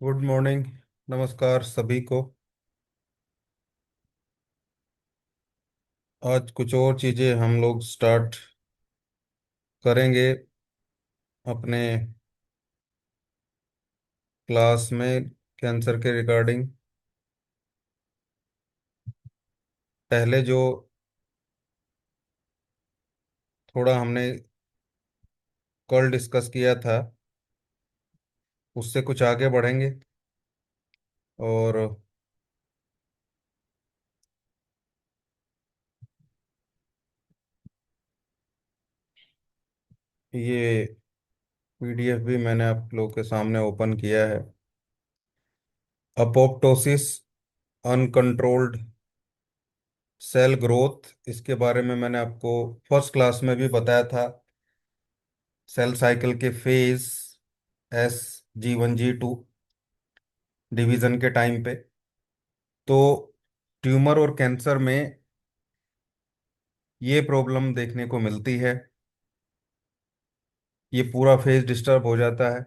Good morning. नमस्कार सभी को। आज कुछ और चीज़ें हम लोग स्टार्ट करेंगे अपने क्लास में कैंसर के रिगार्डिंग। पहले जो थोड़ा हमने कल डिस्कस किया था उससे कुछ आगे बढ़ेंगे। और ये पीडीएफ भी मैंने आप लोगों के सामने ओपन किया है। अपोप्टोसिस, अनकंट्रोल्ड सेल ग्रोथ, इसके बारे में मैंने आपको फर्स्ट क्लास में भी बताया था। सेल साइकिल के phase S, G1 G2 division के टाइम पे। तो ट्यूमर और कैंसर में ये प्रॉब्लम देखने को मिलती है। ये पूरा फेज डिस्टर्ब हो जाता है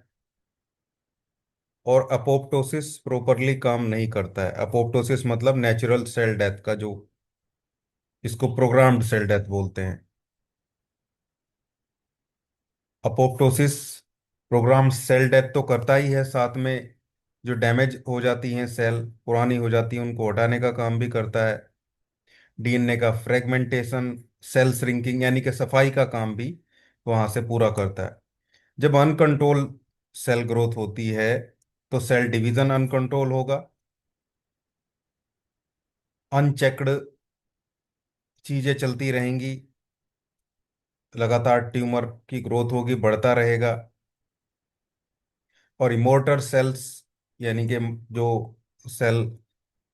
और अपोप्टोसिस प्रॉपरली काम नहीं करता है। अपोप्टोसिस मतलब नेचुरल सेल डेथ का जो, इसको प्रोग्राम्ड सेल डेथ बोलते हैं। अपोप्टोसिस प्रोग्राम सेल डेथ तो करता ही है, साथ में जो डैमेज हो जाती हैं सेल, पुरानी हो जाती हैं, उनको हटाने का काम भी करता है। डीएनए का फ्रेगमेंटेशन, सेल श्रिंकिंग यानी कि सफाई का काम भी वहां से पूरा करता है। जब अनकंट्रोल सेल ग्रोथ होती है तो सेल डिवीजन अनकंट्रोल होगा। अनचेक्ड चीजें चलती रहेंगी, लगातार ट्यूमर की ग्रोथ होगी, बढ़ता रहेगा। और इमोर्टल सेल्स यानी कि जो सेल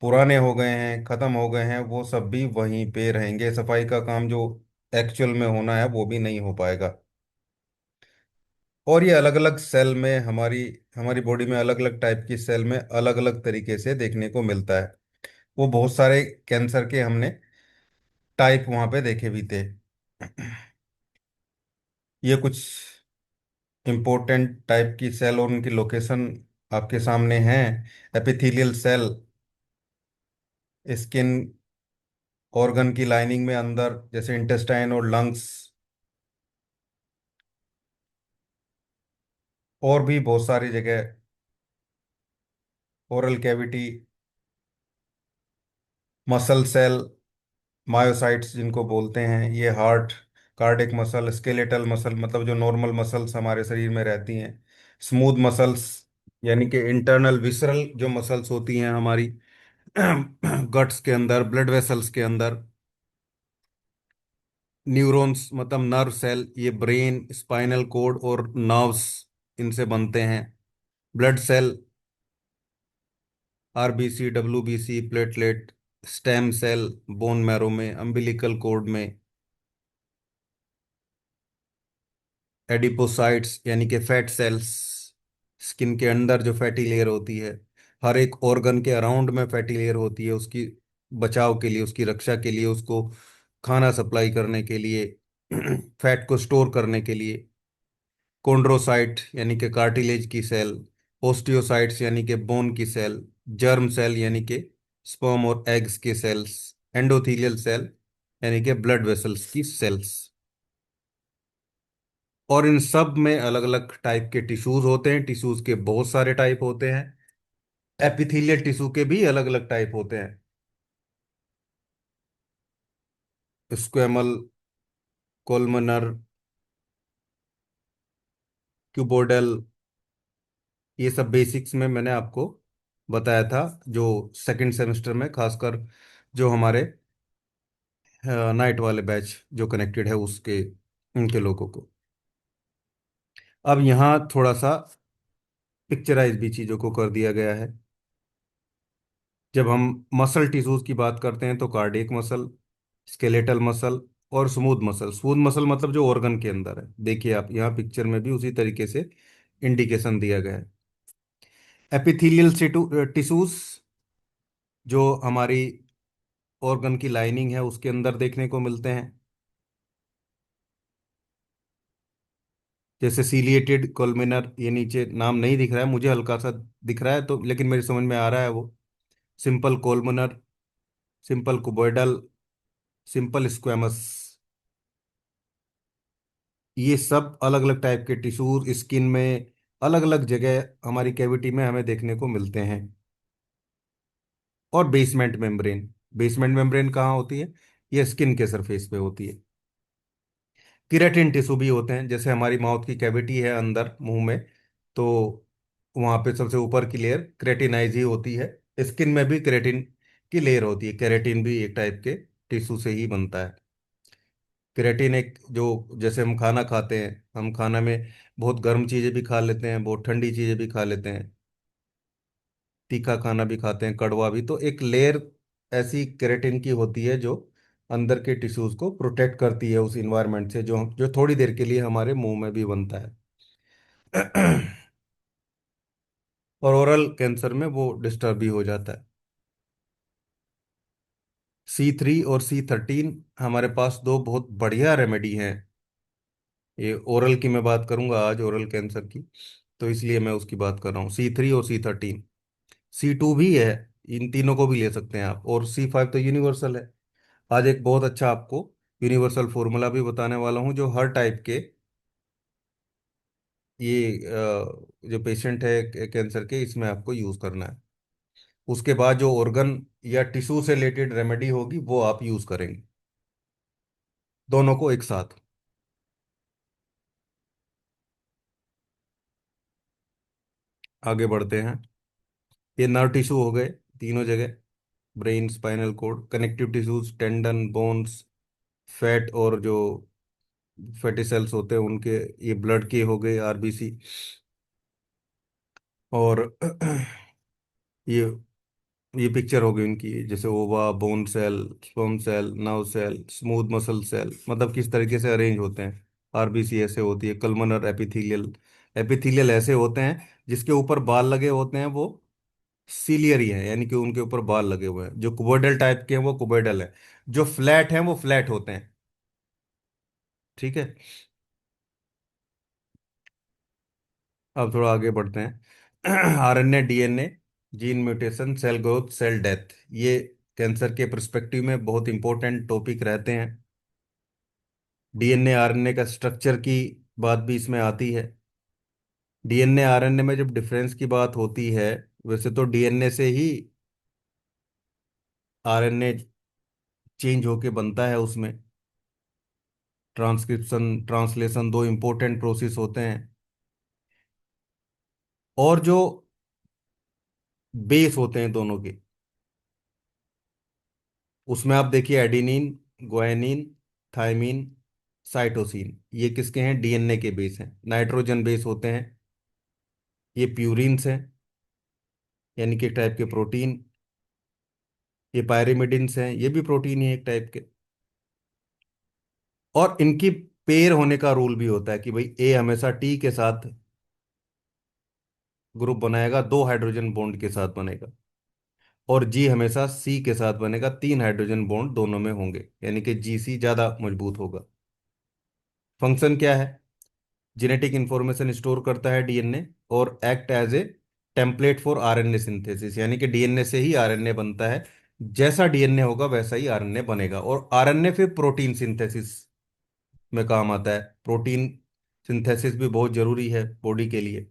पुराने हो गए हैं, खत्म हो गए हैं, वो सब भी वहीं पे रहेंगे। सफाई का काम जो एक्चुअल में होना है वो भी नहीं हो पाएगा। और ये अलग अलग सेल में, हमारी हमारी बॉडी में अलग अलग टाइप की सेल में अलग अलग तरीके से देखने को मिलता है। वो बहुत सारे कैंसर के हमने टाइप वहां पे देखे भी थे। ये कुछ इंपॉर्टेंट टाइप की सेल और उनकी लोकेशन आपके सामने हैं। एपिथेलियल सेल स्किन ऑर्गन की लाइनिंग में अंदर, जैसे इंटेस्टाइन और लंग्स। और भी बहुत सारी जगह, oral cavity, muscle cell, myocytes जिनको बोलते हैं, ये heart, cardiac muscle, skeletal muscle मतलब जो नॉर्मल मसल्स हमारे शरीर में रहती हैं। स्मूथ मसल्स यानी कि इंटरनल विसरल जो मसल्स होती हैं हमारी गट्स के अंदर, ब्लड वेसल्स के अंदर। न्यूरॉन्स मतलब नर्व सेल, ये ब्रेन, स्पाइनल कोड और नर्व्स इनसे बनते हैं। Blood cell, RBC, WBC, platelet, stem cell bone marrow में, अम्बिलिकल कोड में। एडिपोसाइट्स यानी कि फैट सेल्स, स्किन के अंदर जो फैटी लेयर होती है, हर एक ऑर्गन के अराउंड में फैटी लेयर होती है, उसकी बचाव के लिए, उसकी रक्षा के लिए, उसको खाना सप्लाई करने के लिए, फैट को स्टोर करने के लिए। कॉन्ड्रोसाइट यानी कि कार्टिलेज की सेल, ओस्टियोसाइट्स यानी कि बोन की सेल, जर्म सेल यानी कि स्पर्म और एग्स के सेल्स, एंडोथीलियल सेल यानी कि ब्लड वेसल्स की सेल्स। और इन सब में अलग अलग टाइप के टिश्यूज होते हैं। टिश्यूज के बहुत सारे टाइप होते हैं। एपिथेलियल टिश्यू के भी अलग अलग टाइप होते हैं। स्क्वेमल, कोलमनर, क्यूबोइडल, ये सब बेसिक्स में मैंने आपको बताया था, जो सेकंड सेमेस्टर में खासकर जो हमारे नाइट वाले बैच जो कनेक्टेड है उसके, उनके लोगों को। अब यहाँ थोड़ा सा पिक्चराइज भी चीज़ों को कर दिया गया है। जब हम मसल टिश्यूज की बात करते हैं तो कार्डियक मसल, स्केलेटल मसल और स्मूथ मसल। स्मूथ मसल मतलब जो ऑर्गन के अंदर है, देखिए आप यहाँ पिक्चर में भी उसी तरीके से इंडिकेशन दिया गया है। एपिथेलियल टिश्यूज जो हमारी ऑर्गन की लाइनिंग है उसके अंदर देखने को मिलते हैं। जैसे सीलिएटेड कोलमिनर, ये नीचे नाम नहीं दिख रहा है मुझे, हल्का सा दिख रहा है तो, लेकिन मेरी समझ में आ रहा है वो। सिंपल कोलमिनर, सिंपल कुबोइडल, सिंपल स्क्वेमस, ये सब अलग अलग टाइप के टिश्यूज स्किन में अलग अलग जगह हमारी कैविटी में हमें देखने को मिलते हैं। और बेसमेंट मेम्ब्रेन, बेसमेंट मेम्ब्रेन कहाँ होती है? ये स्किन के सरफेस पे होती है। किरेटिन टिश्यू भी होते हैं, जैसे हमारी माउथ की कैविटी है अंदर मुंह में, तो वहां पे सबसे ऊपर की लेयर क्रेटिनाइज ही होती है। स्किन में भी क्रेटिन की लेयर होती है। केरेटिन भी एक टाइप के टिश्यू से ही बनता है। क्रेटिन एक जो, जैसे हम खाना खाते हैं, हम खाना में बहुत गर्म चीजें भी खा लेते हैं, बहुत ठंडी चीजें भी खा लेते हैं, तीखा खाना भी खाते हैं, कड़वा भी, तो एक लेयर ऐसी केराटिन की होती है जो अंदर के टिश्यूज को प्रोटेक्ट करती है उस इन्वायरमेंट से, जो थोड़ी देर के लिए हमारे मुंह में भी बनता है। और ओरल कैंसर में वो डिस्टर्ब भी हो जाता है। C3 और C13 हमारे पास दो बहुत बढ़िया रेमेडी हैं। ये ओरल की मैं बात करूंगा आज, ओरल कैंसर की, तो इसलिए मैं उसकी बात कर रहा हूँ। C3 और C13, C2 भी है, इन तीनों को भी ले सकते हैं आप, और C5 तो यूनिवर्सल है। आज एक बहुत अच्छा आपको यूनिवर्सल फॉर्मूला भी बताने वाला हूँ, जो हर टाइप के ये जो पेशेंट है कैंसर के, इसमें आपको यूज करना है। उसके बाद जो ऑर्गन या टिश्यू से रिलेटेड रेमेडी होगी वो आप यूज करेंगे, दोनों को एक साथ। आगे बढ़ते हैं। ये नर्व टिश्यू हो गए तीनों जगह, brain, spinal code, connective tissues, tendon, bones, fat, और जो फैटी सेल्स होते हैं उनके, ये ब्लड के हो गए, आरबीसी, और ये ये पिक्चर हो गई उनकी, जैसे ova, bone cell, sperm cell, nerve cell, smooth muscle cell, मतलब किस तरीके से अरेंज होते हैं। आरबीसी ऐसे होती है। कल्मनर एपिथेलियल, एपिथेलियल ऐसे होते हैं जिसके ऊपर बाल लगे होते हैं, वो सीलियरी है, यानी कि उनके ऊपर बाल लगे हुए हैं। जो कुबोइडल टाइप के हैं वो कुबोइडल है, जो फ्लैट हैं वो फ्लैट होते हैं। ठीक है। अब थोड़ा आगे बढ़ते हैं। RNA, DNA, gene mutation, cell growth, cell death, ये कैंसर के पर्सपेक्टिव में बहुत इंपॉर्टेंट टॉपिक रहते हैं। डीएनए आरएनए का स्ट्रक्चर की बात भी इसमें आती है। डीएनए आरएनए में जब डिफरेंस की बात होती है, वैसे तो डीएनए से ही आरएनए चेंज होके बनता है, उसमें ट्रांसक्रिप्शन, ट्रांसलेशन, दो इंपॉर्टेंट प्रोसेस होते हैं। और जो बेस होते हैं दोनों के, उसमें आप देखिए एडिनिन, ग्वानिन, थायमिन, साइटोसिन, ये किसके हैं? डीएनए के बेस हैं। नाइट्रोजन बेस होते हैं, ये प्यूरिन्स हैं, यानी कि एक टाइप के प्रोटीन। ये पायरिमिडिन्स हैं, ये भी प्रोटीन ही है एक टाइप के। और इनकी पेयर होने का रूल भी होता है कि भाई ए हमेशा टी के साथ ग्रुप बनाएगा, दो हाइड्रोजन बॉन्ड के साथ बनेगा, और जी हमेशा सी के साथ बनेगा, तीन हाइड्रोजन बॉन्ड दोनों में होंगे, यानी कि जी सी ज्यादा मजबूत होगा। फंक्शन क्या है? जेनेटिक इंफॉर्मेशन स्टोर करता है डीएनए, और act as a template for RNA synthesis, यानी कि डीएनए से ही आरएनए बनता है। जैसा डीएनए होगा वैसा ही आरएनए बनेगा, और आरएनए फिर प्रोटीन सिंथेसिस में काम आता है। प्रोटीन सिंथेसिस भी बहुत जरूरी है बॉडी के लिए।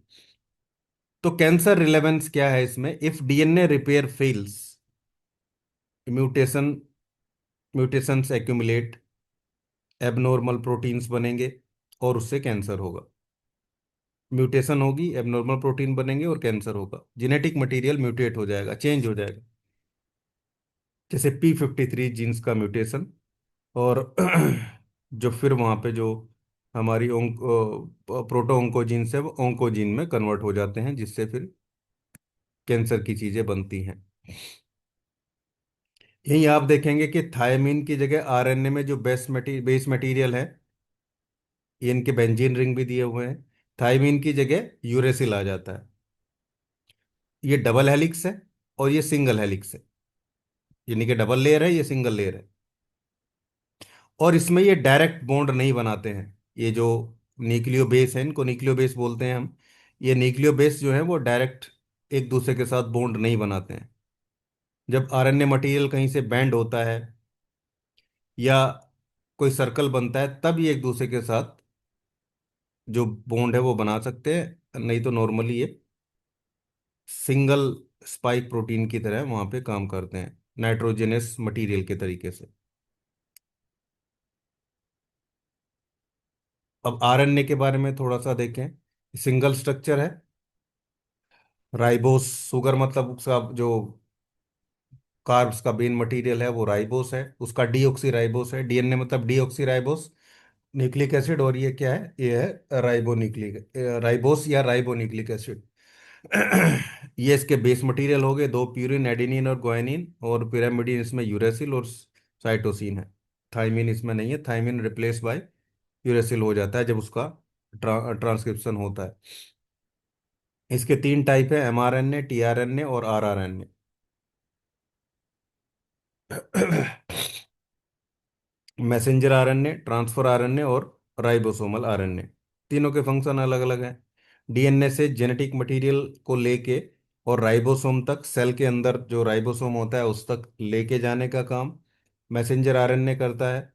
तो कैंसर रिलेवेंस क्या है इसमें? If DNA repair fails, mutation mutations accumulate, abnormal proteins बनेंगे, और उससे कैंसर होगा। म्यूटेशन होगी, एबनॉर्मल प्रोटीन बनेंगे, और कैंसर होगा। जेनेटिक मटेरियल म्यूटेट हो जाएगा, चेंज हो जाएगा, जैसे P53 जीन्स का म्यूटेशन, और जो फिर वहाँ पे जो हमारी प्रोटो ऑन्कोजीन्स है वो ऑन्कोजीन में कन्वर्ट हो जाते हैं, जिससे फिर कैंसर की चीजें बनती हैं। यही आप देखेंगे कि थायमीन की जगह आरएनए में जो बेस मटेरियल है, ये इनके बेंजीन रिंग भी दिए हुए हैं, थायमीन की जगह यूरेसिल आ जाता है। ये डबल हेलिक्स है, और ये सिंगल हेलिक्स है, यानी कि डबल लेयर है, ये सिंगल लेयर है। और इसमें ये डायरेक्ट बॉन्ड नहीं बनाते हैं, ये जो न्यूक्लियो बेस है, इनको न्यूक्लियो बेस बोलते हैं हम। ये न्यूक्लियो बेस जो है वो डायरेक्ट एक दूसरे के साथ बॉन्ड नहीं बनाते हैं। जब आरएनए मटेरियल कहीं से बैंड होता है या कोई सर्कल बनता है, तब ये एक दूसरे के साथ जो बॉन्ड है वो बना सकते हैं, नहीं तो नॉर्मली ये सिंगल स्पाइक प्रोटीन की तरह वहां पे काम करते हैं, नाइट्रोजनस मटेरियल के तरीके से। अब आरएनए के बारे में थोड़ा सा देखें। सिंगल स्ट्रक्चर है। राइबोस शुगर, मतलब उसका जो कार्ब्स का मेन मटेरियल है वो राइबोस है, उसका डीऑक्सी राइबोस है। डीएनए मतलब डीऑक्सी राइबोस न्यूक्लिक एसिड, और ये क्या है, ये है राइबो न्यूक्लिक राइबोस या राइबो न्यूक्लिक एसिड। ये इसके बेस मटेरियल हो गए, दो प्यूरिन, एडेनिन और ग्वानिन, और पिरामिडिन इसमें यूरेसिल और साइटोसिन है। थाइमिन इसमें नहीं है, थाइमिन रिप्लेस बाय यूरेसिल हो जाता है जब उसका ट्रांसक्रिप्शन होता है। इसके तीन टाइप है, एमआरएनए, टीआरएनए और rRNA. Messenger RNA, transfer RNA और राइबोसोमल आरएनए। तीनों के फंक्शन अलग अलग हैं। डीएनए से जेनेटिक मटेरियल को लेके और राइबोसोम तक, सेल के अंदर जो राइबोसोम होता है उस तक लेके जाने का काम मैसेंजर आरएनए करता है।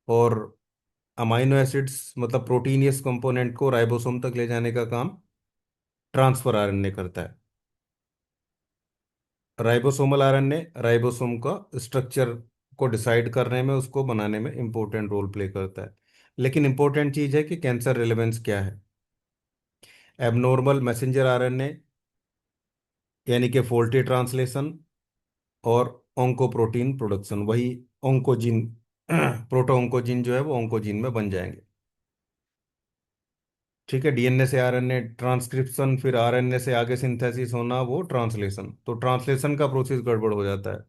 और अमाइनो एसिड्स मतलब प्रोटीनियस कंपोनेंट को राइबोसोम तक ले जाने का काम ट्रांसफर आरएनए करता है। राइबोसोमल आरएनए राइबोसोम का स्ट्रक्चर को डिसाइड करने में, उसको बनाने में इंपॉर्टेंट रोल प्ले करता है। लेकिन इंपॉर्टेंट चीज है कि कैंसर रिलेवेंस क्या है। एबनॉर्मल मैसेंजर आरएनए यानी कि फॉल्टी ट्रांसलेशन और ऑन्कोप्रोटीन प्रोडक्शन, वही ऑन्कोजीन प्रोटो ऑन्कोजीन जो है वो ऑन्कोजीन में बन जाएंगे। ठीक है, डीएनए से आरएनए ट्रांसक्रिप्शन, फिर आरएनए से आगे सिंथेसिस होना, वो ट्रांसलेशन। तो ट्रांसलेशन का प्रोसेस गड़बड़ हो जाता है,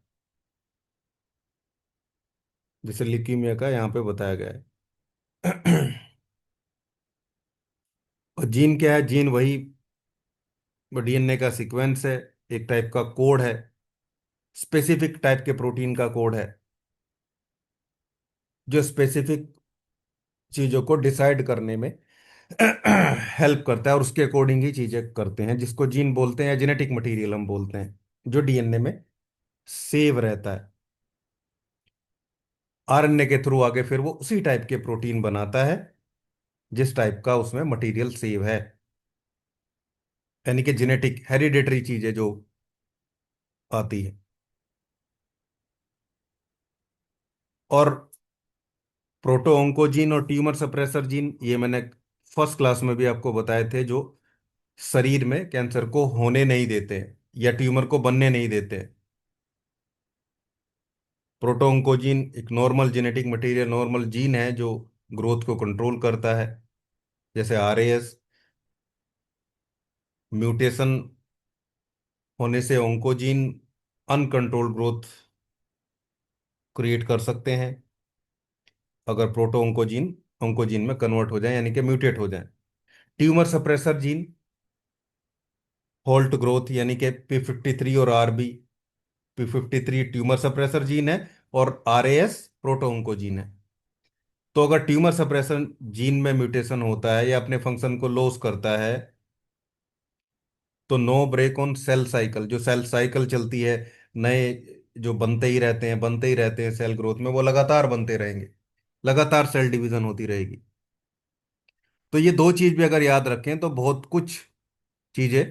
जैसे ल्यूकीमिया का यहाँ पे बताया गया है। और जीन क्या है, जीन वही डीएनए का सीक्वेंस है, एक टाइप का कोड है, स्पेसिफिक टाइप के प्रोटीन का कोड है, जो स्पेसिफिक चीजों को डिसाइड करने में हेल्प करता है, और उसके अकॉर्डिंग ही चीजें करते हैं, जिसको जीन बोलते हैं या जेनेटिक मटेरियल हम बोलते हैं, जो डीएनए में सेव रहता है। आरएनए के थ्रू आगे फिर वो उसी टाइप के प्रोटीन बनाता है जिस टाइप का उसमें मटेरियल सेव है, यानी कि जेनेटिक हेरिडेटरी चीजें जो आती है। और प्रोटो ऑन्कोजीन और ट्यूमर सप्रेसर जीन, ये मैंने फर्स्ट क्लास में भी आपको बताए थे, जो शरीर में कैंसर को होने नहीं देते हैं या ट्यूमर को बनने नहीं देते हैं। प्रोटो ऑन्कोजीन एक normal genetic material, normal gene है जो ग्रोथ को कंट्रोल करता है। जैसे आरएएस म्यूटेशन होने से ऑन्कोजीन अनकंट्रोल्ड ग्रोथ क्रिएट कर सकते हैं, अगर प्रोटो ऑन्कोजीन ऑन्कोजीन में कन्वर्ट हो जाए, यानी कि म्यूटेट हो जाए। Tumour suppressor gene halt growth, यानी कि P53 और RB. P53 tumour suppressor gene है और आरएएस प्रोटो ऑन्कोजीन है। तो अगर ट्यूमर सप्रेशन जीन में म्यूटेशन होता है या अपने फंक्शन को लॉस करता है, तो no brake on cell cycle, जो सेल साइकिल चलती है, नए जो बनते ही रहते हैं, बनते ही रहते हैं, सेल ग्रोथ में वो लगातार बनते रहेंगे, लगातार सेल डिवीजन होती रहेगी। तो ये दो चीज भी अगर याद रखें तो बहुत कुछ चीजें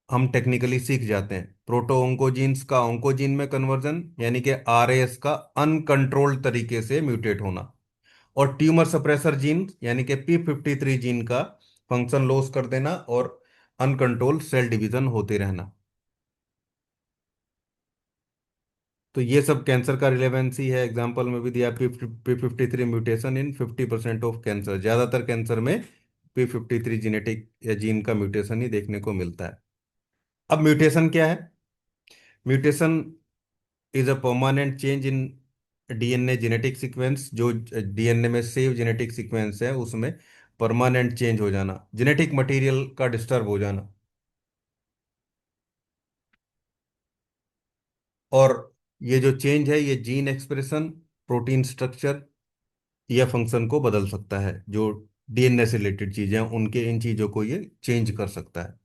हम टेक्निकली सीख जाते हैं। प्रोटो ऑन्कोजीन्स का ऑन्कोजीन में कन्वर्जन, यानी कि आरएएस का अनकंट्रोल्ड तरीके से म्यूटेट होना, और ट्यूमर सप्रेसर जीन यानी कि P53 जीन का फंक्शन लॉस कर देना और अनकंट्रोल्ड सेल डिवीजन होते रहना। तो ये सब कैंसर का रिलेवेंसी है। एग्जाम्पल में भी दिया, P53 mutation in 50% of cancer, ज्यादातर कैंसर में P53 जेनेटिक या जीन का म्यूटेशन ही देखने को मिलता है। अब म्यूटेशन क्या है? Mutation is a permanent change in DNA genetic sequence, जो डीएनए में सेव जेनेटिक सीक्वेंस है उसमें परमानेंट चेंज हो जाना, जेनेटिक मटेरियल का डिस्टर्ब हो जाना। और ये जो चेंज है ये जीन एक्सप्रेशन, प्रोटीन स्ट्रक्चर या फंक्शन को बदल सकता है, जो डीएनए से रिलेटेड चीजें हैं, उनके इन चीजों को ये चेंज कर सकता है।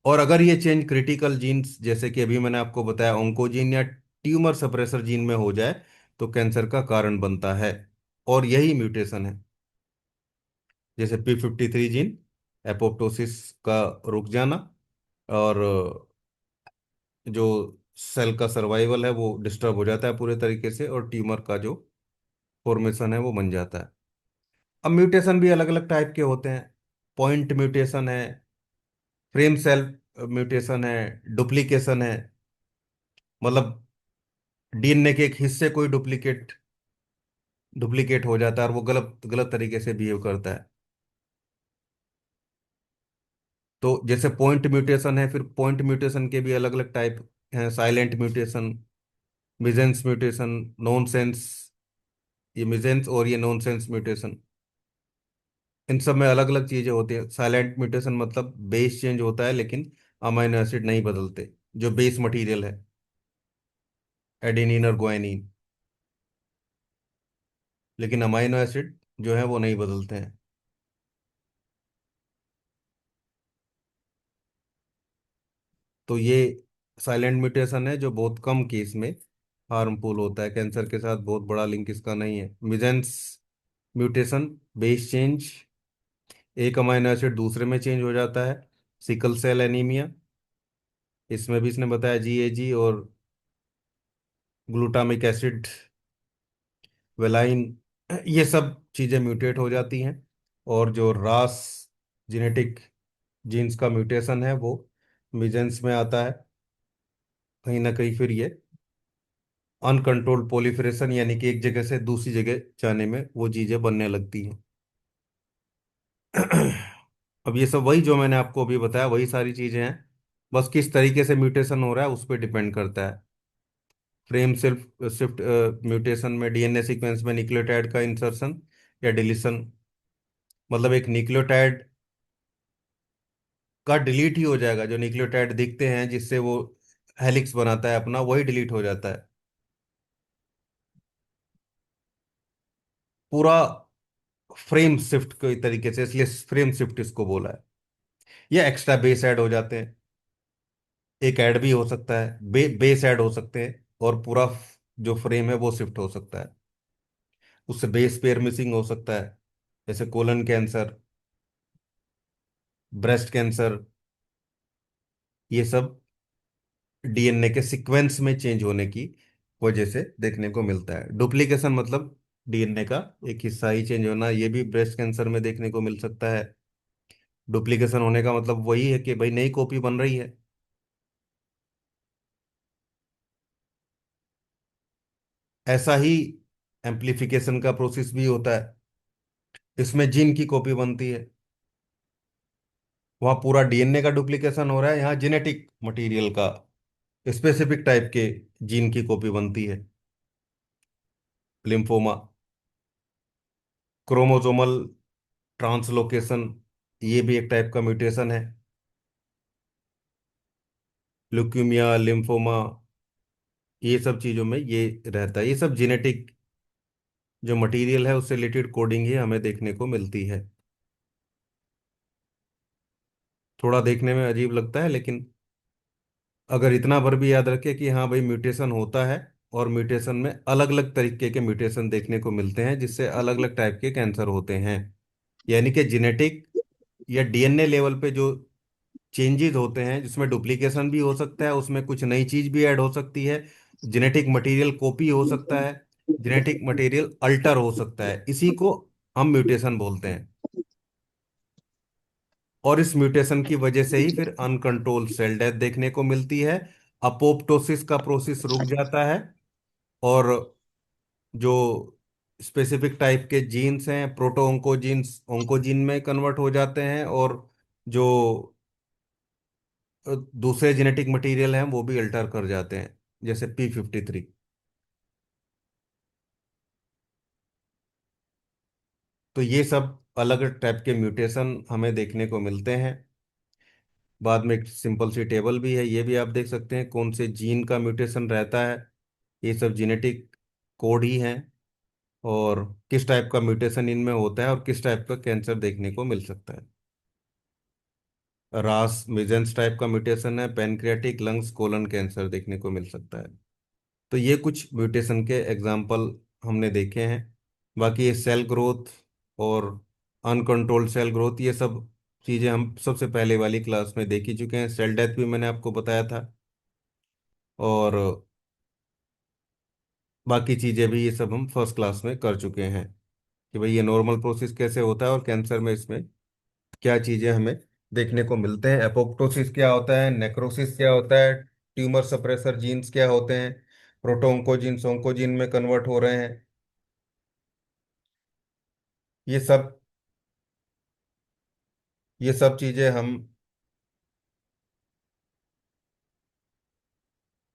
और अगर ये चेंज क्रिटिकल जीन्स, जैसे कि अभी मैंने आपको बताया ऑन्कोजीन या ट्यूमर सप्रेसर जीन में हो जाए, तो कैंसर का कारण बनता है। और यही म्यूटेशन है, जैसे P53 जीन, एपोप्टोसिस का रुक जाना, और जो सेल का सर्वाइवल है वो डिस्टर्ब हो जाता है पूरे तरीके से, और ट्यूमर का जो फॉर्मेशन है वो बन जाता है। अब म्यूटेशन भी अलग अलग टाइप के होते हैं। पॉइंट म्यूटेशन है, फ्रेम सेल म्यूटेशन है, डुप्लीकेशन है, मतलब डीएनए के एक हिस्से कोई डुप्लीकेट डुप्लीकेट हो जाता है और वो गलत गलत तरीके से बिहेव करता है। तो जैसे पॉइंट म्यूटेशन है, फिर पॉइंट म्यूटेशन के भी अलग अलग टाइप हैं। साइलेंट म्यूटेशन, मिजेंस म्यूटेशन, नॉनसेंस, ये मिजेंस और ये नॉनसेंस म्यूटेशन, इन सब में अलग अलग चीजें होती है। साइलेंट म्यूटेशन मतलब बेस चेंज होता है लेकिन अमीनो एसिड नहीं बदलते, जो बेस मटेरियल है, एडेनिन और ग्वानिन, लेकिन अमीनो एसिड जो है वो नहीं बदलते हैं। तो ये साइलेंट म्यूटेशन है जो बहुत कम केस में हार्मफुल होता है, कैंसर के साथ बहुत बड़ा लिंक इसका नहीं है। मिजेंस म्यूटेशन, बेस चेंज, एक अमीनो एसिड दूसरे में चेंज हो जाता है। सिकल सेल एनीमिया, इसमें भी इसने बताया GAG और ग्लूटामिक एसिड, वेलाइन, ये सब चीज़ें म्यूटेट हो जाती हैं। और जो रास जेनेटिक जीन्स का म्यूटेशन है वो मिजेंस में आता है। कहीं ना कहीं फिर ये अनकंट्रोल्ड प्रोलिफरेशन, यानी कि एक जगह से दूसरी जगह जाने में वो चीज़ें बनने लगती हैं। अब ये सब वही जो मैंने आपको अभी बताया वही सारी चीज़ें हैं, बस किस तरीके से म्यूटेशन हो रहा है उस पर डिपेंड करता है। फ्रेम सिर्फ शिफ्ट म्यूटेशन में डीएनए सीक्वेंस में न्यूक्लियोटाइड का इंसर्शन या डिलीशन, मतलब एक न्यूक्लियोटाइड का डिलीट ही हो जाएगा। जो न्यूक्लियोटाइड दिखते हैं जिससे वो हेलिक्स बनाता है अपना, वही डिलीट हो जाता है पूरा। फ्रेम शिफ्ट के तरीके से, इसलिए फ्रेम शिफ्ट इसको बोला है। ये एक्स्ट्रा बेस ऐड हो जाते हैं, एक ऐड भी हो सकता है, बेस ऐड हो सकते हैं, और पूरा जो फ्रेम है वो शिफ्ट हो सकता है। उससे बेस पेयर मिसिंग हो सकता है, जैसे कोलन कैंसर, ब्रेस्ट कैंसर, ये सब डीएनए के सीक्वेंस में चेंज होने की वजह से देखने को मिलता है। डुप्लीकेशन मतलब डीएनए का एक हिस्सा ही चेंज होना, ये भी ब्रेस्ट कैंसर में देखने को मिल सकता है। डुप्लीकेशन होने का मतलब वही है कि भाई नई कॉपी बन रही है। ऐसा ही एम्प्लीफिकेशन का प्रोसेस भी होता है, इसमें जीन की कॉपी बनती है। वहाँ पूरा डीएनए का डुप्लीकेशन हो रहा है, यहाँ जेनेटिक मटेरियल का स्पेसिफिक टाइप के जीन की कॉपी बनती है। लिम्फोमा, क्रोमोसोमल ट्रांसलोकेशन, ये भी एक टाइप का म्यूटेशन है। ल्यूकीमिया, लिम्फोमा, ये सब चीज़ों में ये रहता है। ये सब जेनेटिक जो मटेरियल है उससे रिलेटेड कोडिंग ही हमें देखने को मिलती है। थोड़ा देखने में अजीब लगता है, लेकिन अगर इतना भर भी याद रखे कि हाँ भाई म्यूटेशन होता है, और म्यूटेशन में अलग अलग तरीके के म्यूटेशन देखने को मिलते हैं जिससे अलग अलग टाइप के कैंसर होते हैं। यानी कि जेनेटिक या डीएनए लेवल पे जो चेंजेस होते हैं, जिसमें डुप्लीकेशन भी हो सकता है, उसमें कुछ नई चीज भी ऐड हो सकती है, जेनेटिक मटेरियल कॉपी हो सकता है, जेनेटिक मटेरियल अल्टर हो सकता है, इसी को हम म्यूटेशन बोलते हैं। और इस म्यूटेशन की वजह से ही फिर अनकंट्रोल सेल डेथ देखने को मिलती है। अपोप्टोसिस का प्रोसेस रुक जाता है, और जो स्पेसिफिक टाइप के जीन्स हैं, प्रोटो ऑन्कोजीन्स ऑन्कोजीन में कन्वर्ट हो जाते हैं, और जो दूसरे जेनेटिक मटेरियल हैं वो भी अल्टर कर जाते हैं, जैसे P53। तो ये सब अलग टाइप के म्यूटेशन हमें देखने को मिलते हैं। बाद में एक सिंपल सी टेबल भी है, ये भी आप देख सकते हैं कौन से जीन का म्यूटेशन रहता है। ये सब जेनेटिक कोड ही हैं। और किस टाइप का म्यूटेशन इनमें होता है और किस टाइप का कैंसर देखने को मिल सकता है। रास मिजेंस टाइप का म्यूटेशन है, पैनक्रियाटिक, लंग्स, कोलन कैंसर देखने को मिल सकता है। तो ये कुछ म्यूटेशन के एग्जाम्पल हमने देखे हैं। बाकी ये सेल ग्रोथ और अनकंट्रोल्ड सेल ग्रोथ, ये सब चीज़ें हम सबसे पहले वाली क्लास में देख ही चुके हैं। सेल डेथ भी मैंने आपको बताया था। और बाकी चीज़ें भी ये सब हम फर्स्ट क्लास में कर चुके हैं कि भाई ये नॉर्मल प्रोसेस कैसे होता है और कैंसर में इसमें क्या चीज़ें हमें देखने को मिलते हैं। एपोप्टोसिस क्या होता है, नेक्रोसिस क्या होता है, ट्यूमर सप्रेसर जीन्स क्या होते हैं, प्रोटोन्कोजीन्स ओंकोजीन में कन्वर्ट हो रहे हैं। ये सब ये सब चीजें हम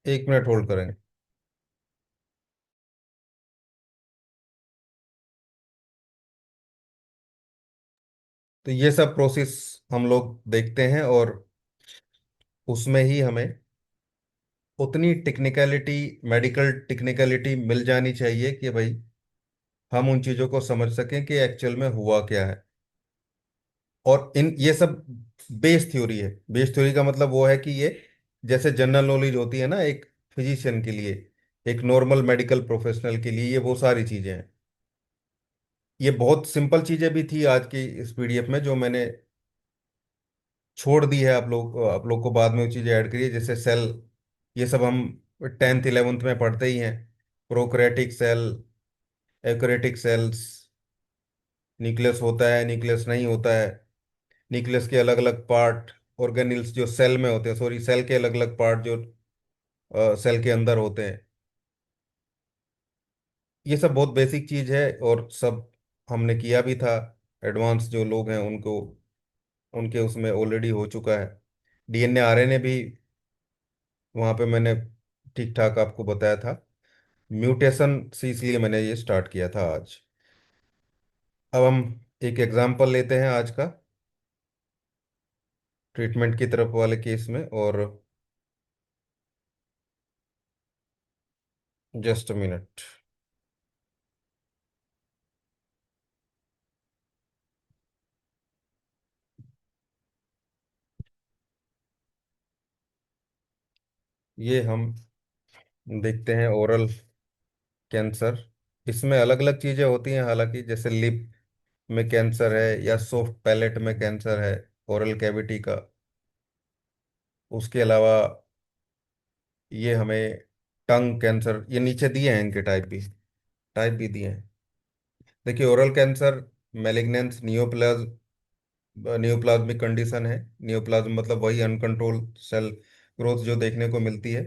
1 मिनट होल्ड करेंगे। तो ये सब प्रोसेस हम लोग देखते हैं और उसमें ही हमें उतनी टेक्निकलिटी, मेडिकल टेक्निकलिटी मिल जानी चाहिए कि भाई हम उन चीज़ों को समझ सकें कि एक्चुअल में हुआ क्या है। और इन ये सब बेस थ्योरी है। बेस थ्योरी का मतलब वो है कि ये जैसे जनरल नॉलेज होती है ना एक फिजिशियन के लिए, एक नॉर्मल मेडिकल प्रोफेशनल के लिए, ये वो सारी चीज़ें हैं। ये बहुत सिंपल चीज़ें भी थी आज की इस पीडीएफ में जो मैंने छोड़ दी है। आप लोग को बाद में वो चीज़ें ऐड करिए, जैसे सेल, ये सब हम 10th 11th में पढ़ते ही हैं। Prokaryotic cell, eukaryotic cells, nucleus होता है, न्यूक्लियस नहीं होता है, न्यूक्लियस के अलग अलग पार्ट, ऑर्गेनिल्स जो सेल में होते हैं, सॉरी सेल के अलग अलग पार्ट जो सेल के अंदर होते हैं। ये सब बहुत बेसिक चीज़ है और सब हमने किया भी था। एडवांस जो लोग हैं उनको, उनके उसमें ऑलरेडी हो चुका है। डीएनए आरएनए भी वहाँ पे मैंने ठीक ठाक आपको बताया था। म्यूटेशन से इसलिए मैंने ये स्टार्ट किया था आज। अब हम एक एग्जांपल लेते हैं आज का, ट्रीटमेंट की तरफ वाले केस में। और जस्ट अ मिनट। ये हम देखते हैं ओरल कैंसर। इसमें अलग अलग चीज़ें होती हैं हालांकि, जैसे लिप में कैंसर है या सॉफ्ट पैलेट में कैंसर है ओरल कैविटी का। उसके अलावा ये हमें टंग कैंसर, ये नीचे दिए हैं इनके टाइप भी दिए हैं। देखिए ओरल कैंसर मेलिग्नेंस नियोप्लाज्मिक कंडीशन है। नियोप्लाज्म मतलब वही अनकंट्रोल सेल ग्रोथ जो देखने को मिलती है,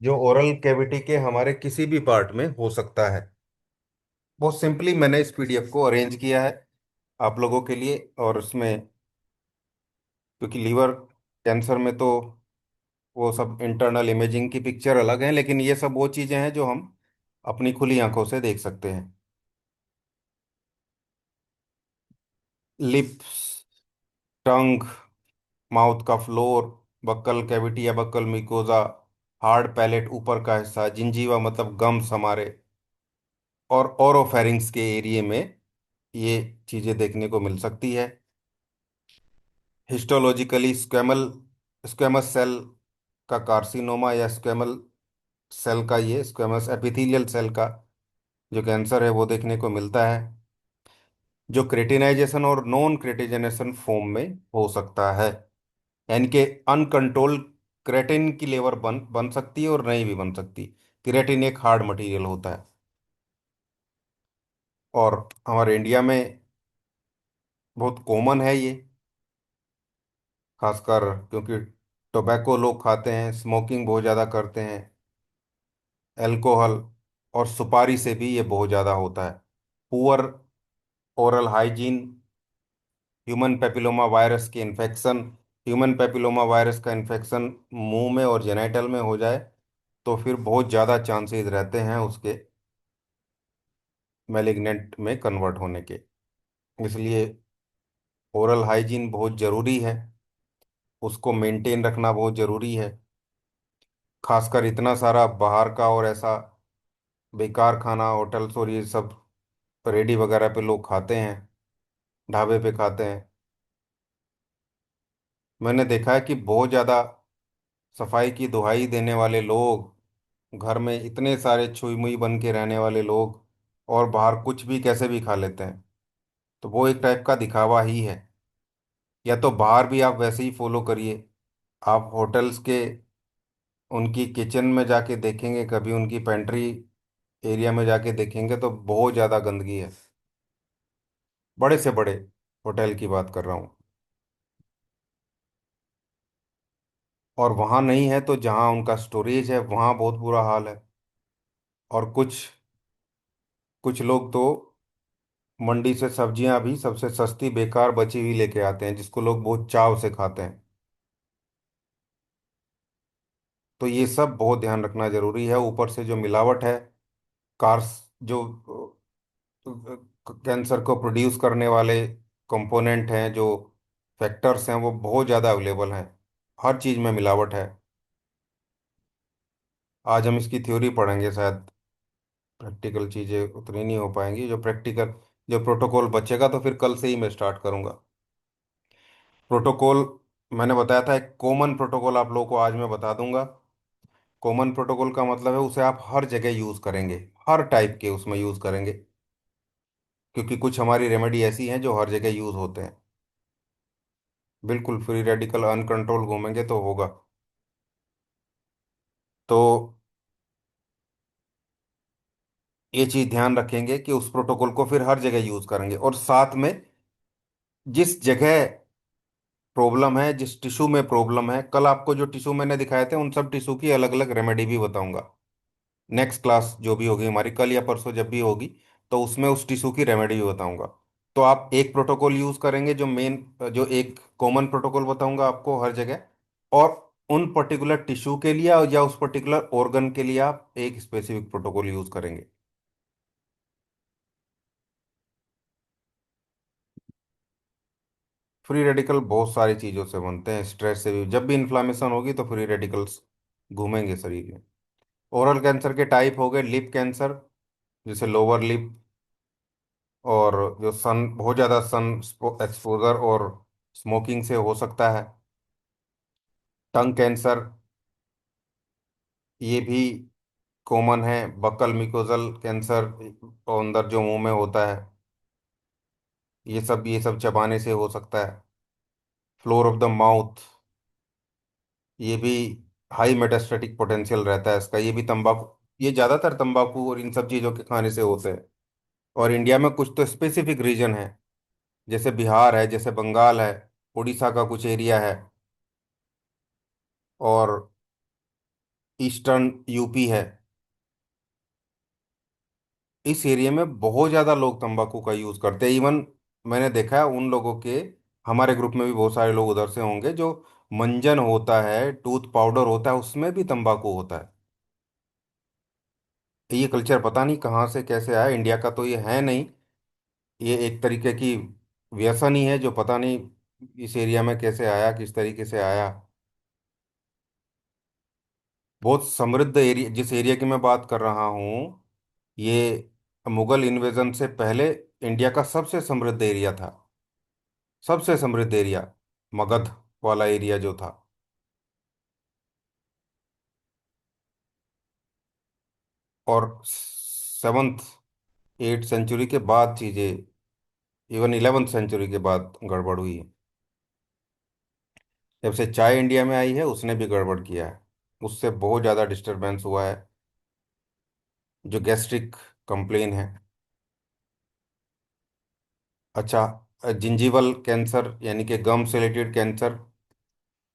जो ओरल कैविटी के हमारे किसी भी पार्ट में हो सकता है। बहुत सिंपली मैंने इस पीडीएफ को अरेंज किया है आप लोगों के लिए। और उसमें क्योंकि लीवर कैंसर में तो वो सब इंटरनल इमेजिंग की पिक्चर अलग है, लेकिन ये सब वो चीज़ें हैं जो हम अपनी खुली आंखों से देख सकते हैं। लिप्स, टंग, माउथ का फ्लोर, बक्कल कैविटी या बक्कल मिकोजा, हार्ड पैलेट ऊपर का हिस्सा, जिंजीवा मतलब गम्स हमारे, और ओरोफेरिंक्स के एरिया में ये चीज़ें देखने को मिल सकती है। हिस्टोलॉजिकली स्क्वेमस सेल का कार्सिनोमा या स्क्वेमल सेल का, ये स्क्वेमस एपिथेलियल सेल का जो कैंसर है वो देखने को मिलता है, जो क्रेटिनाइजेशन और नॉन क्रेटिनेशन फॉर्म में हो सकता है। यानी कि अनकंट्रोल क्रेटिन की लेवल बन बन सकती है और नहीं भी बन सकती। क्रेटिन एक हार्ड मटेरियल होता है। और हमारे इंडिया में बहुत कॉमन है ये, खासकर क्योंकि टोबैको लोग खाते हैं, स्मोकिंग बहुत ज़्यादा करते हैं, अल्कोहल और सुपारी से भी ये बहुत ज़्यादा होता है। Poor oral hygiene, human papilloma virus के इन्फेक्शन, ह्यूमन पेपिलोमा वायरस का इन्फेक्शन मुंह में और जेनाइटल में हो जाए तो फिर बहुत ज़्यादा चांसेस रहते हैं उसके मैलिग्नेंट में कन्वर्ट होने के। इसलिए ओरल हाइजीन बहुत ज़रूरी है, उसको मेंटेन रखना बहुत ज़रूरी है। खासकर इतना सारा बाहर का और ऐसा बेकार खाना, होटल्स और ये सब रेडी वगैरह पे लोग खाते हैं, ढाबे पे खाते हैं। मैंने देखा है कि बहुत ज़्यादा सफाई की दुहाई देने वाले लोग, घर में इतने सारे छुई मुई बन के रहने वाले लोग, और बाहर कुछ भी कैसे भी खा लेते हैं। तो वो एक टाइप का दिखावा ही है। या तो बाहर भी आप वैसे ही फॉलो करिए। आप होटल्स के उनकी किचन में जाके देखेंगे, कभी उनकी पेंट्री एरिया में जाके देखेंगे, तो बहुत ज़्यादा गंदगी है। बड़े से बड़े होटल की बात कर रहा हूँ। और वहाँ नहीं है तो जहाँ उनका स्टोरेज है वहाँ बहुत बुरा हाल है। और कुछ कुछ लोग तो मंडी से सब्जियां भी सबसे सस्ती बेकार बची हुई लेके आते हैं, जिसको लोग बहुत चाव से खाते हैं। तो ये सब बहुत ध्यान रखना जरूरी है। ऊपर से जो मिलावट है, कार्स जो कैंसर को प्रोड्यूस करने वाले कंपोनेंट हैं, जो फैक्टर्स हैं, वो बहुत ज़्यादा अवेलेबल हैं। हर चीज़ में मिलावट है। आज हम इसकी थ्योरी पढ़ेंगे शायद, प्रैक्टिकल चीज़ें उतनी नहीं हो पाएंगी। जो प्रोटोकॉल बचेगा तो फिर कल से ही मैं स्टार्ट करूंगा। प्रोटोकॉल मैंने बताया था, एक कॉमन प्रोटोकॉल आप लोगों को आज मैं बता दूंगा। कॉमन प्रोटोकॉल का मतलब है उसे आप हर जगह यूज़ करेंगे, हर टाइप के उसमें यूज़ करेंगे, क्योंकि कुछ हमारी रेमेडी ऐसी हैं जो हर जगह यूज़ होते हैं। बिल्कुल फ्री रेडिकल अनकंट्रोल घूमेंगे तो होगा। तो ये चीज़ ध्यान रखेंगे कि उस प्रोटोकॉल को फिर हर जगह यूज़ करेंगे, और साथ में जिस जगह प्रॉब्लम है, जिस टिश्यू में प्रॉब्लम है, कल आपको जो टिश्यू मैंने दिखाए थे उन सब टिश्यू की अलग अलग रेमेडी भी बताऊंगा। नेक्स्ट क्लास जो भी होगी हमारी, कल या परसों जब भी होगी, तो उसमें उस टिश्यू की रेमेडी भी बताऊंगा। तो आप एक प्रोटोकॉल यूज करेंगे, जो मेन, जो एक कॉमन प्रोटोकॉल बताऊंगा आपको हर जगह। और उन पर्टिकुलर टिश्यू के लिए या उस पर्टिकुलर ऑर्गन के लिए आप एक स्पेसिफिक प्रोटोकॉल यूज करेंगे। फ्री रेडिकल बहुत सारी चीज़ों से बनते हैं, स्ट्रेस से भी, जब भी इन्फ्लामेशन होगी तो फ्री रेडिकल्स घूमेंगे शरीर में। ओरल कैंसर के टाइप हो गए, लिप कैंसर, जैसे लोअर लिप, और जो सन, बहुत ज़्यादा सन एक्सपोजर और स्मोकिंग से हो सकता है। टंग कैंसर, ये भी कॉमन है। बक्कल मिकोजल कैंसर, अंदर जो मुंह में होता है, ये सब चबाने से हो सकता है। फ्लोर ऑफ द माउथ, ये भी हाई मेटास्टेटिक पोटेंशियल रहता है इसका। ये भी तंबाकू, ये ज़्यादातर तंबाकू और इन सब चीज़ों के खाने से होते हैं। और इंडिया में कुछ तो स्पेसिफिक रीजन है, जैसे बिहार है, जैसे बंगाल है, उड़ीसा का कुछ एरिया है, और ईस्टर्न यूपी है। इस एरिया में बहुत ज़्यादा लोग तंबाकू का यूज़ करते हैं। इवन मैंने देखा है उन लोगों के, हमारे ग्रुप में भी बहुत सारे लोग उधर से होंगे, जो मंजन होता है, टूथ पाउडर होता है, उसमें भी तंबाकू होता है। ये कल्चर पता नहीं कहाँ से कैसे आया, इंडिया का तो ये है नहीं। ये एक तरीके की व्यसन ही है, जो पता नहीं इस एरिया में कैसे आया, किस तरीके से आया। बहुत समृद्ध एरिया, जिस एरिया की मैं बात कर रहा हूँ, ये मुगल इन्वेजन से पहले इंडिया का सबसे समृद्ध एरिया था। सबसे समृद्ध एरिया, मगध वाला एरिया जो था। और 7th 8th सेंचुरी के बाद चीजें, इवन 11th सेंचुरी के बाद गड़बड़ हुई है। जब से चाय इंडिया में आई है उसने भी गड़बड़ किया है। उससे बहुत ज़्यादा डिस्टरबेंस हुआ है। जो गैस्ट्रिक कंप्लेन है। अच्छा, जिंजीवल कैंसर यानी कि गम से रिलेटेड कैंसर,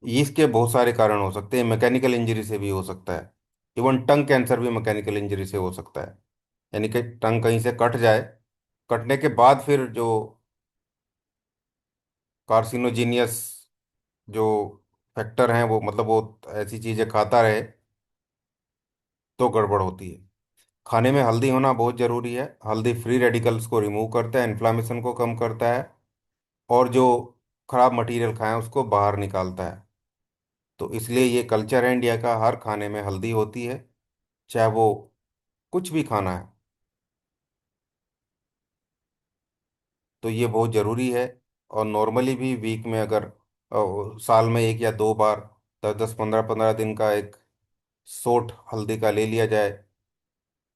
इसके बहुत सारे कारण हो सकते हैं। मैकेनिकल इंजरी से भी हो सकता है। इवन टंग कैंसर भी मैकेनिकल इंजरी से हो सकता है, यानी कि टंग कहीं से कट जाए, कटने के बाद फिर जो कार्सिनोजीनियस जो फैक्टर हैं, वो मतलब वो ऐसी चीज़ें खाता रहे तो गड़बड़ होती है। खाने में हल्दी होना बहुत ज़रूरी है। हल्दी फ्री रेडिकल्स को रिमूव करता है, इन्फ्लामेशन को कम करता है, और जो खराब मटेरियल खाएं उसको बाहर निकालता है। तो इसलिए ये कल्चर है इंडिया का, हर खाने में हल्दी होती है, चाहे वो कुछ भी खाना है। तो ये बहुत ज़रूरी है। और नॉर्मली भी वीक में अगर साल में एक या दो बार 10 10 15 15 दिन का एक सोट हल्दी का ले लिया जाए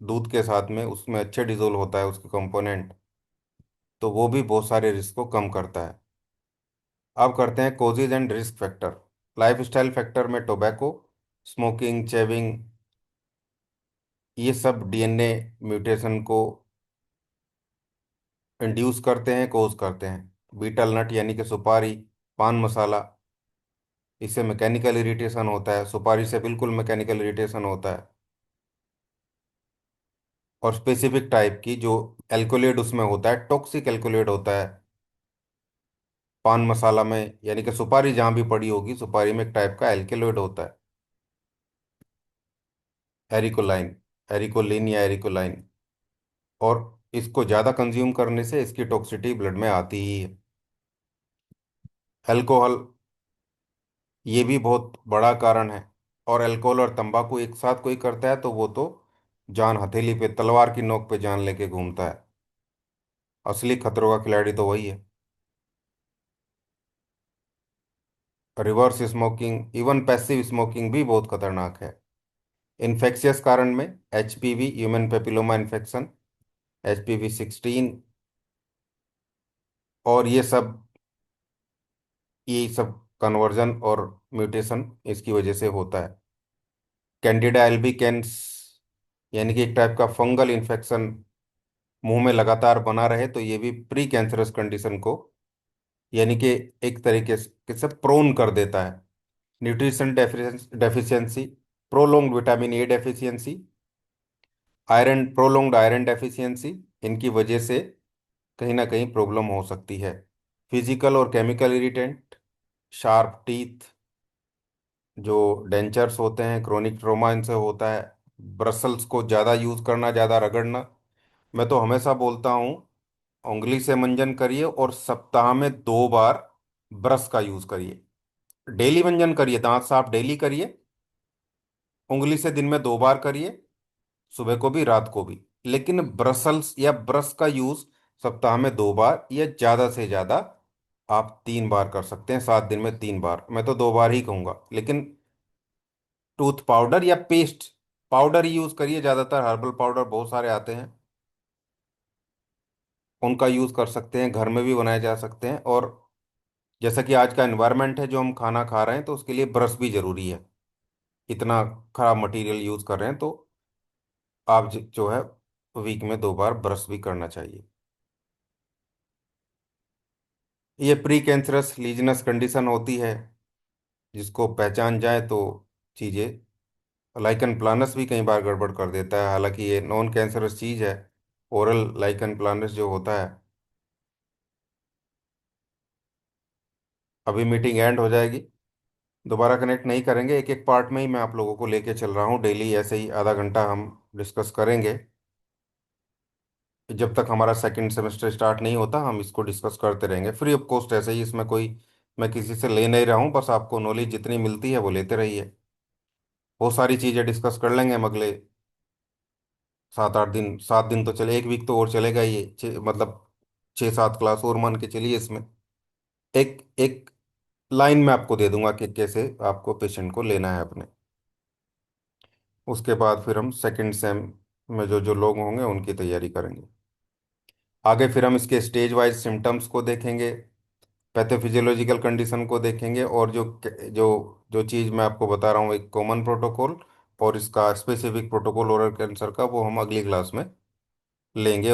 दूध के साथ में, उसमें अच्छे डिजोल्व होता है उसके कंपोनेंट, तो वो भी बहुत सारे रिस्क को कम करता है। अब करते हैं causes and risk factor. Life style factor में टोबैको, स्मोकिंग, चेविंग, ये सब डीएनए म्यूटेशन को इंड्यूस करते हैं, कोज करते हैं। बीटल नट यानी कि सुपारी, पान मसाला, इससे मैकेनिकल इरिटेशन होता है, सुपारी से बिल्कुल मैकेनिकल इरिटेशन होता है। और स्पेसिफिक टाइप की जो एल्कोलेड उसमें होता है, टॉक्सिक एल्कोलेड होता है पान मसाला में, यानी कि सुपारी जहाँ भी पड़ी होगी सुपारी में एक टाइप का एल्केलॉइड होता है, एरिकोलाइन, एरिकोलिन या एरिकोलाइन। और इसको ज़्यादा कंज्यूम करने से इसकी टॉक्सिटी ब्लड में आती ही है। अल्कोहल, ये भी बहुत बड़ा कारण है। और अल्कोहल और तंबाकू एक साथ कोई करता है तो वो तो जान हथेली पे, तलवार की नोक पे जान लेके घूमता है। असली खतरों का खिलाड़ी तो वही है। Reverse smoking, even passive smoking भी बहुत खतरनाक है। इन्फेक्शियस कारण में HPV, human papilloma infection, HPV 16, और ये सब कन्वर्जन और म्यूटेशन इसकी वजह से होता है। कैंडिडा एल्बिकेंस, यानी कि एक टाइप का फंगल इन्फेक्शन मुंह में लगातार बना रहे तो ये भी प्री कैंसरस कंडीशन को, यानी कि एक तरीके से प्रोन कर देता है। Nutrition deficiency, prolonged vitamin A deficiency, iron, prolonged iron deficiency, इनकी वजह से कहीं ना कहीं प्रॉब्लम हो सकती है। फिजिकल और केमिकल इरिटेंट, शार्प टीथ, जो डेंचर्स होते हैं, क्रोनिक ट्रोमा इनसे होता है। ब्रसल्स को ज़्यादा यूज़ करना, ज़्यादा रगड़ना। मैं तो हमेशा बोलता हूँ उंगली से मंजन करिए और सप्ताह में 2 बार ब्रश का यूज़ करिए। डेली मंजन करिए, दांत साफ डेली करिए, उंगली से दिन में 2 बार करिए, सुबह को भी रात को भी। लेकिन ब्रसल्स या ब्रश का यूज़ सप्ताह में 2 बार या ज़्यादा से ज़्यादा आप 3 बार कर सकते हैं, 7 दिन में 3 बार। मैं तो 2 बार ही कहूँगा, लेकिन टूथ पाउडर या पेस्ट, पाउडर ही यूज करिए। ज्यादातर हर्बल पाउडर बहुत सारे आते हैं, उनका यूज कर सकते हैं, घर में भी बनाए जा सकते हैं। और जैसा कि आज का एनवायरनमेंट है, जो हम खाना खा रहे हैं तो उसके लिए ब्रश भी जरूरी है। इतना खराब मटेरियल यूज कर रहे हैं तो आप जो है वीक में 2 बार ब्रश भी करना चाहिए। ये प्री कैंसरस लीजनस कंडीशन होती है, जिसको पहचान जाए तो चीज़ें, लाइकन प्लानस भी कई बार गड़बड़ कर देता है, हालांकि ये नॉन कैंसरस चीज़ है। ओरल लाइकन प्लानस जो होता है, अभी मीटिंग एंड हो जाएगी, दोबारा कनेक्ट नहीं करेंगे, एक एक पार्ट में ही मैं आप लोगों को लेके चल रहा हूँ। डेली ऐसे ही आधा घंटा हम डिस्कस करेंगे। जब तक हमारा सेकंड सेमेस्टर स्टार्ट नहीं होता हम इसको डिस्कस करते रहेंगे, फ्री ऑफ कॉस्ट। ऐसे ही इसमें कोई, मैं किसी से ले नहीं रहा हूँ, बस आपको नॉलेज जितनी मिलती है वो लेते रहिए। बहुत सारी चीज़ें डिस्कस कर लेंगे हम अगले 7 8 दिन। 7 दिन तो चले, एक वीक तो और चलेगा ही ये, मतलब 6 7 क्लास और मान के चलिए इसमें। एक एक लाइन में आपको दे दूंगा कि कैसे आपको पेशेंट को लेना है अपने। उसके बाद फिर हम सेकंड सेम में जो जो लोग होंगे उनकी तैयारी करेंगे। आगे फिर हम इसके स्टेज वाइज सिम्टम्स को देखेंगे, पैथोफिजियोलॉजिकल कंडीशन को देखेंगे, और जो जो चीज़ मैं आपको बता रहा हूँ एक कॉमन प्रोटोकॉल और इसका स्पेसिफिक प्रोटोकॉल ओरल कैंसर का, वो हम अगली क्लास में लेंगे।